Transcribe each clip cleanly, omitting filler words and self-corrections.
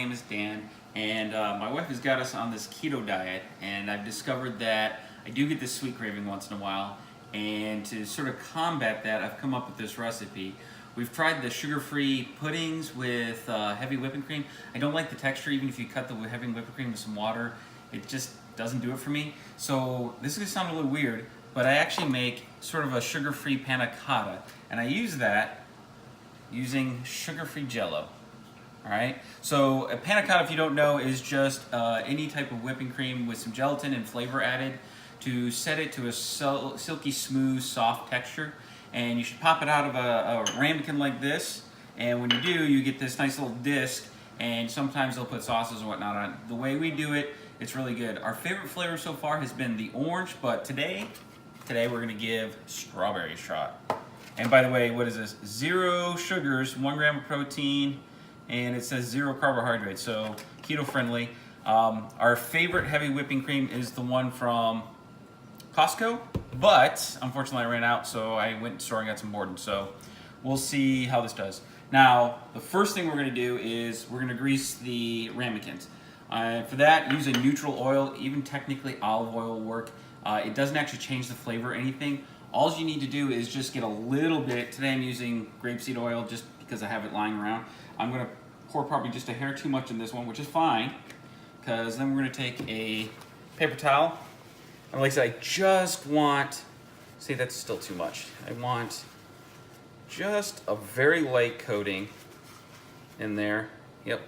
name is Dan, and my wife has got us on this keto diet, and I've discovered that I do get this sweet craving once in a while, and to sort of combat that, I've come up with this recipe. We've tried the sugar-free puddings with heavy whipping cream. I don't like the texture, even if you cut the heavy whipping cream with some water. It just doesn't do it for me. So this is gonna sound a little weird, but I actually make sort of a sugar-free panna cotta, and I use that using sugar-free jello. All right, so a panna cotta, if you don't know, is just any type of whipping cream with some gelatin and flavor added to set it to a silky smooth, soft texture. And you should pop it out of a ramekin like this, and when you do, you get this nice little disc, and sometimes they'll put sauces and whatnot on it. The way we do it, it's really good. Our favorite flavor so far has been the orange, but today we're gonna give strawberry a shot. And by the way, what is this? 0 sugars, 1 gram of protein, and it says 0 carbohydrates, so keto friendly. Our favorite heavy whipping cream is the one from Costco, but unfortunately I ran out, so I went to the store and got some Borden. So we'll see how this does. Now, the first thing we're gonna do is we're gonna grease the ramekins. For that, use a neutral oil. Even technically olive oil will work. It doesn't actually change the flavor or anything. All you need to do is just get a little bit. Today I'm using grapeseed oil just because I have it lying around. I'm gonna pour probably just a hair too much in this one, which is fine, because then we're gonna take a paper towel. And like I said, I just want, see, that's still too much. I want just a very light coating in there. Yep.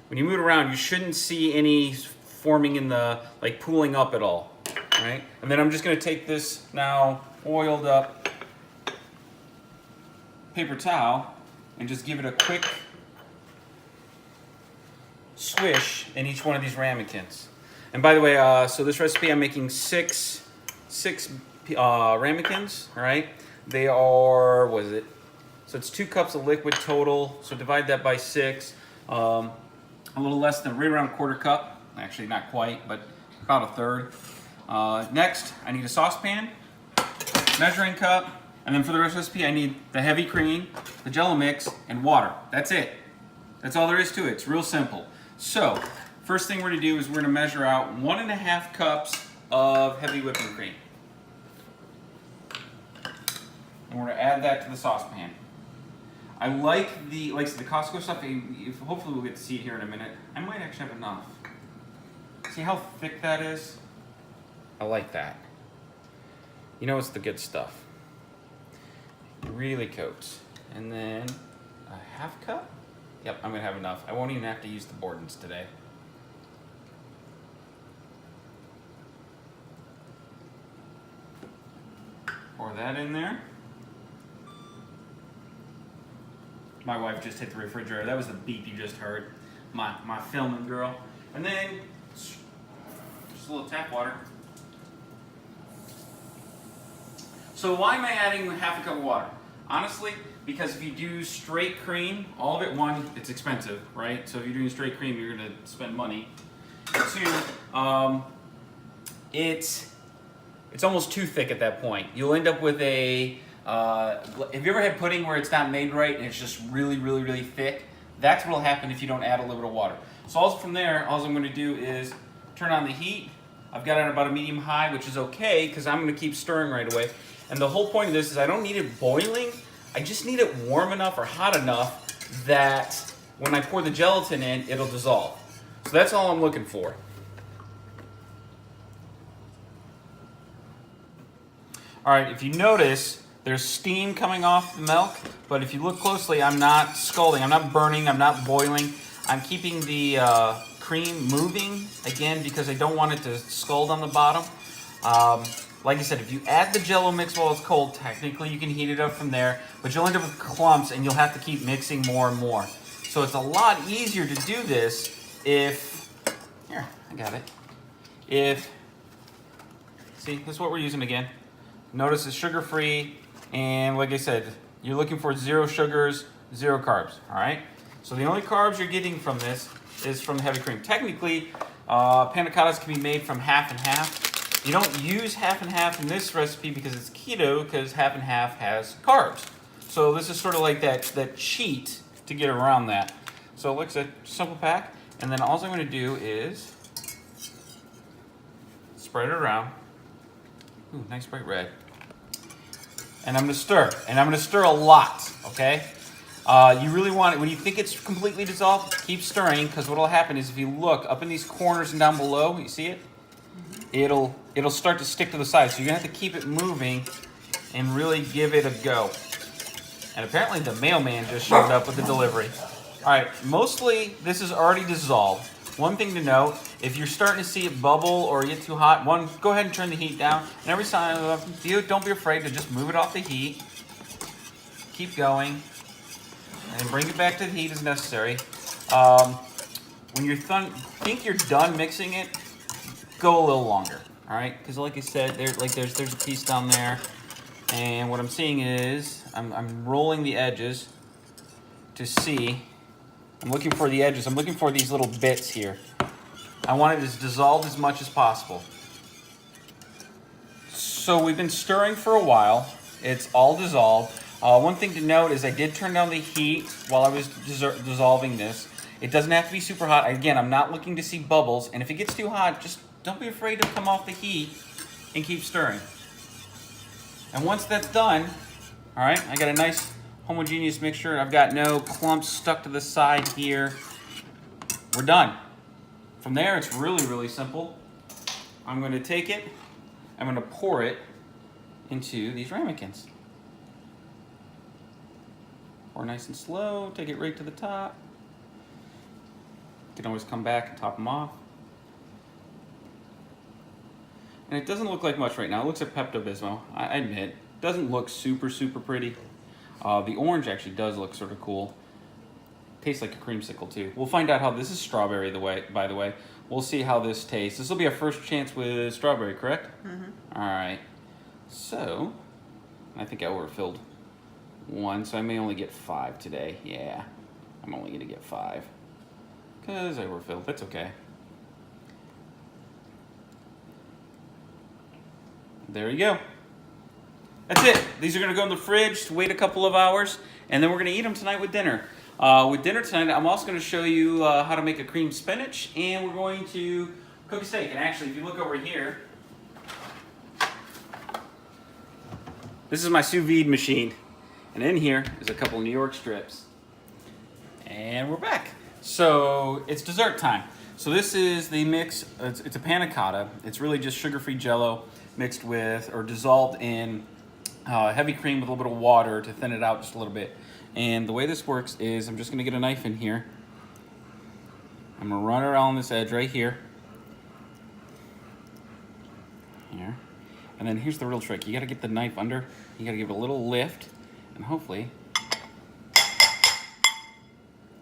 When you move it around, you shouldn't see any forming in the, like pooling up at all. Right? And then I'm just gonna take this now oiled up paper towel and just give it a quick swish in each one of these ramekins. And by the way, so this recipe I'm making six ramekins, all right? They are, what is it? So it's 2 cups of liquid total, so divide that by 6. A little less than, right around a 1/4 cup. Actually, not quite, but about a 1/3. Next, I need a saucepan, measuring cup, and then for the rest of the recipe, I need the heavy cream, the jello mix, and water. That's it. That's all there is to it. It's real simple. So, first thing we're gonna do is we're gonna measure out 1½ cups of heavy whipping cream. And we're gonna add that to the saucepan. I like the Costco stuff. Hopefully we'll get to see it here in a minute. I might actually have enough. See how thick that is? I like that. You know, it's the good stuff. It really coats. And then a 1/2 cup? Yep, I'm gonna have enough. I won't even have to use the Bordens today. Pour that in there. My wife just hit the refrigerator. That was the beep you just heard. My filming girl. And then just a little tap water. So why am I adding 1/2 cup of water? Honestly, because if you do straight cream, all of it, 1, it's expensive, right? So if you're doing straight cream, you're gonna spend money. 2, it's almost too thick at that point. You'll end up with a, have you ever had pudding where it's not made right and it's just really, really, really thick? That's what'll happen if you don't add a little bit of water. So also from there, all I'm gonna do is turn on the heat. I've got it at about a medium high, which is okay, because I'm gonna keep stirring right away. And the whole point of this is I don't need it boiling, I just need it warm enough or hot enough that when I pour the gelatin in, it'll dissolve. So that's all I'm looking for. All right, if you notice, there's steam coming off the milk, but if you look closely, I'm not scalding, I'm not burning, I'm not boiling. I'm keeping the cream moving, again, because I don't want it to scald on the bottom. Like I said, if you add the jello mix while it's cold, technically you can heat it up from there, but you'll end up with clumps and you'll have to keep mixing more and more. So it's a lot easier to do this if, here, I got it. See, this is what we're using again. Notice it's sugar-free, and like I said, you're looking for 0 sugars, 0 carbs, all right? So the only carbs you're getting from this is from the heavy cream. Technically, panna cottas can be made from half and half. You don't use half and half in this recipe because it's keto, because half and half has carbs. So this is sort of like that cheat to get around that. So it looks a simple pack. And then all I'm going to do is spread it around. Ooh, nice bright red. And I'm going to stir. And I'm going to stir a lot, okay? You really want it, when you think it's completely dissolved, keep stirring, because what will happen is if you look up in these corners and down below, you see it? It'll start to stick to the sides. So you're going to have to keep it moving and really give it a go. And apparently the mailman just showed up with the delivery. All right, mostly this is already dissolved. One thing to note, if you're starting to see it bubble or get too hot, go ahead and turn the heat down. And every time don't be afraid to just move it off the heat. Keep going. And bring it back to the heat as necessary. When you think you're done mixing it, go a little longer. All right, because like I said, there's a piece down there, and what I'm seeing is I'm rolling the edges to see. I'm looking for the edges. I'm looking for these little bits here. I want it as dissolved as much as possible. So we've been stirring for a while. It's all dissolved. One thing to note is I did turn down the heat while I was dissolving this. It doesn't have to be super hot. Again, I'm not looking to see bubbles. And if it gets too hot, just don't be afraid to come off the heat and keep stirring. And once that's done, all right, I got a nice homogeneous mixture. I've got no clumps stuck to the side here. We're done. From there, it's really, really simple. I'm going to take it, I'm going to pour it into these ramekins. Pour nice and slow, take it right to the top. You can always come back and top them off. And it doesn't look like much right now. It looks like Pepto-Bismol, I admit. It doesn't look super, super pretty. The orange actually does look sort of cool. Tastes like a creamsicle too. We'll find out how this is strawberry, by the way. We'll see how this tastes. This will be our first chance with strawberry, correct? Mm-hmm. All right. So, I think I overfilled one, so I may only get 5 today. Yeah, I'm only gonna get 5 because I overfilled. That's okay. There you go. That's it. These are going to go in the fridge to wait a couple of hours, and then we're going to eat them tonight with dinner. With dinner tonight, I'm also going to show you how to make a cream spinach, and we're going to cook a steak. And actually, if you look over here, this is my sous vide machine. And in here is a couple of New York strips. And we're back. So it's dessert time. So this is the mix. It's a panna cotta. It's really just sugar-free jello mixed with or dissolved in heavy cream with a little bit of water to thin it out just a little bit. And the way this works is I'm just going to get a knife in here. I'm going to run around this edge right here. Here. And then here's the real trick. You got to get the knife under. You got to give it a little lift. And hopefully...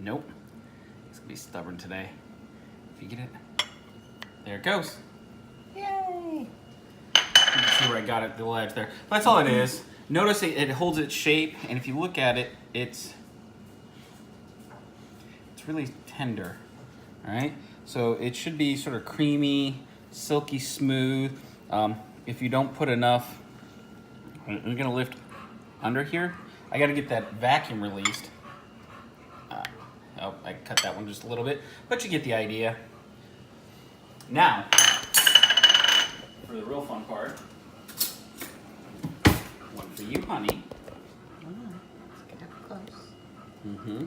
Nope. It's going to be stubborn today. If you get it... There it goes. Yay! You can see where I got it, the little edge there. That's all it is. Notice it holds its shape, and if you look at it, it's really tender. All right, so it should be sort of creamy, silky smooth. If you don't put enough, I'm gonna lift under here. I got to get that vacuum released. Oh, I cut that one just a little bit, but you get the idea. Now, for the real fun part, one for you, honey. Let's get up close. Mm-hmm.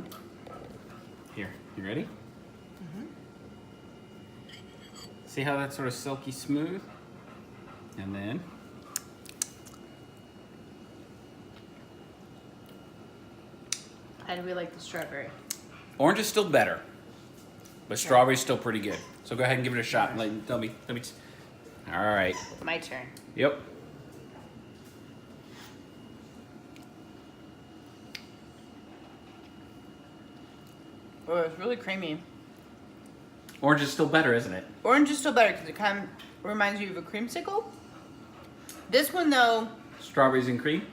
Here, you ready? Mm-hmm. See how that's sort of silky smooth? And then, how do we like the strawberry? orange is still better, but strawberry's still pretty good. So go ahead and give it a shot. And tell me. All right. My turn. Yep. Oh, it's really creamy. Orange is still better, isn't it? Orange is still better because it kind of reminds you of a creamsicle. This one though, Strawberries and cream?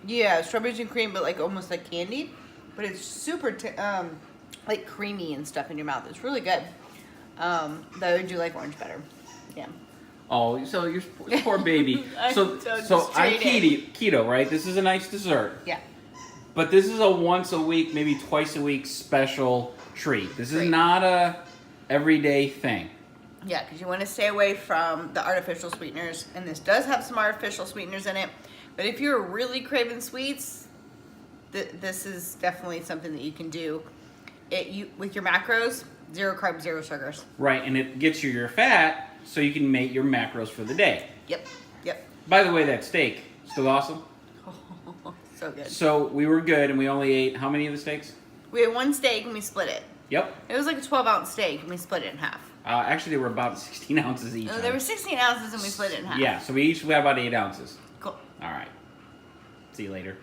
yeah, strawberries and cream, but like almost like candy. But it's super like creamy and stuff in your mouth. It's really good. Though I do like orange better. Yeah. Oh, so you're poor baby. I'm so so I frustrated. keto, right? This is a nice dessert. Yeah. But this is a once a week, maybe twice a week special treat. This is Treat. not a everyday thing. Yeah, because you want to stay away from the artificial sweeteners, and this does have some artificial sweeteners in it. But if you're really craving sweets, this is definitely something that you can do. With your macros, 0 carbs, 0 sugars. Right, and it gets you your fat, so you can make your macros for the day. Yep. By the way, that steak, still awesome? So good. So we were good, and we only ate how many of the steaks? We had one steak and we split it. Yep. It was like a 12-ounce steak and we split it in half. Actually, they were about 16 ounces each. No, there were 16 ounces and we split it in half. Yeah, so we each had about 8 ounces. Cool. All right. See you later.